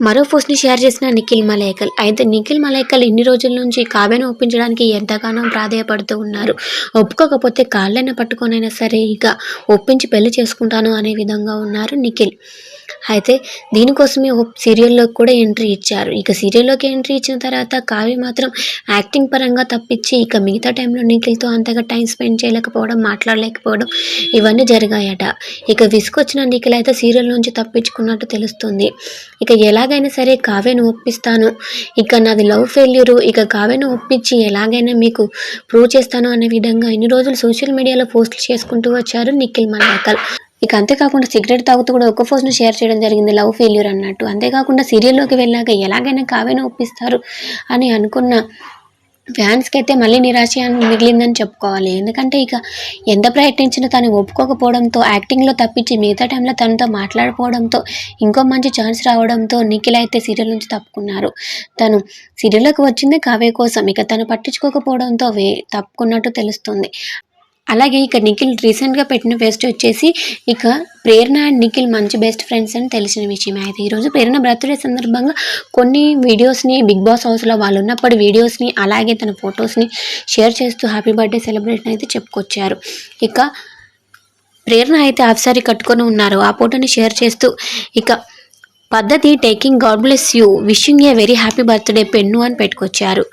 మరో పోస్ట్‌ని షేర్ చేసిన నిఖిల్ మలైకల్. అయితే నిఖిల్ మలైకల్ ఇన్ని రోజుల నుంచి కావ్యను ఒప్పించడానికి ఎంతగానో ప్రాధేయపడుతూ ఉన్నారు. ఒప్పుకోకపోతే కాళ్ళైనా పట్టుకొనైనా సరే ఇక ఒప్పించి పెళ్లి చేసుకుంటాను అనే విధంగా ఉన్నారు నిఖిల్. అయితే దీనికోసమే ఒక సీరియల్‌లోకి కూడా ఎంట్రీ ఇచ్చారు. ఇక సీరియల్‌లోకి ఎంట్రీ ఇచ్చిన తర్వాత కావ్య మాత్రం యాక్టింగ్ పరంగా తప్పించి ఇక మిగతా టైంలో నిఖిల్‌తో అంతగా టైం స్పెండ్ చేయలేకపోవడం, మాట్లాడలేకపోవడం ఇవన్నీ జరిగాయట. ఇక విసుగొచ్చిన నిఖిల్ అయితే సీరియల్ నుంచి తప్పించుకున్నట్టు తెలుస్తుంది. ఇక ఎలాగైనా సరే కావ్యను ఒప్పిస్తాను, ఇక నాది లవ్ ఫెయిల్యూరు, ఇక కావ్యను ఒప్పించి ఎలాగైనా మీకు ప్రూవ్ చేస్తాను అనే విధంగా ఇన్ని రోజులు సోషల్ మీడియాలో పోస్టులు చేసుకుంటూ వచ్చారు నిఖిల్ మలైకల్. ఇక అంతేకాకుండా సిగరెట్ తాగుతూ కూడా ఒక పోస్ట్‌ని షేర్ చేయడం జరిగింది లవ్ ఫెయిల్యూర్ అన్నట్టు. అంతేకాకుండా సీరియల్‌లోకి వెళ్ళాక ఎలాగైనా కావ్యను ఒప్పిస్తారు అని అనుకున్న ఫ్యాన్స్‌కి అయితే మళ్ళీ నిరాశ మిగిలిందని చెప్పుకోవాలి. ఎందుకంటే ఇక ఎంత ప్రయత్నించినా తను ఒప్పుకోకపోవడంతో, యాక్టింగ్‌లో తప్పించి మిగతా టైంలో తనతో మాట్లాడకపోవడంతో, ఇంకో మంచి ఛాన్స్ రావడంతో నిఖిల్ అయితే సీరియల్ నుంచి తప్పుకున్నారు. తను సీరియల్‌లోకి వచ్చిందే కావ్య కోసం. ఇక తను పట్టించుకోకపోవడంతో తప్పుకున్నట్టు తెలుస్తుంది. అలాగే ఇక నిఖిల్ రీసెంట్‌గా పెట్టిన పోస్ట్ వచ్చేసి ఇక ప్రేరణ అండ్ నిఖిల్ మంచి బెస్ట్ ఫ్రెండ్స్ అని తెలిసిన విషయమే. అయితే ఈరోజు ప్రేరణ బర్త్‌డే సందర్భంగా కొన్ని వీడియోస్‌ని బిగ్ బాస్ హౌస్‌లో వాళ్ళు ఉన్నప్పటి వీడియోస్‌ని అలాగే తన ఫొటోస్‌ని షేర్ చేస్తూ హ్యాపీ బర్త్‌డే సెలబ్రేషన్ అయితే చెప్పుకొచ్చారు. ఇక ప్రేరణ అయితే హాఫ్ సారీ కట్టుకొని ఉన్నారు. ఆ ఫోటోని షేర్ చేస్తూ ఇక పద్ధతి taking God bless you wishing a very happy birthday pen అని పెట్టుకొచ్చారు.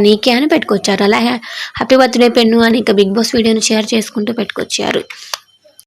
నీకే అని పెట్టుకొచ్చారు. అలా హ్యాపీ బర్త్‌డే పెన్ను అని ఇక బిగ్ బాస్ వీడియోని షేర్ చేసుకుంటూ పెట్టుకొచ్చారు.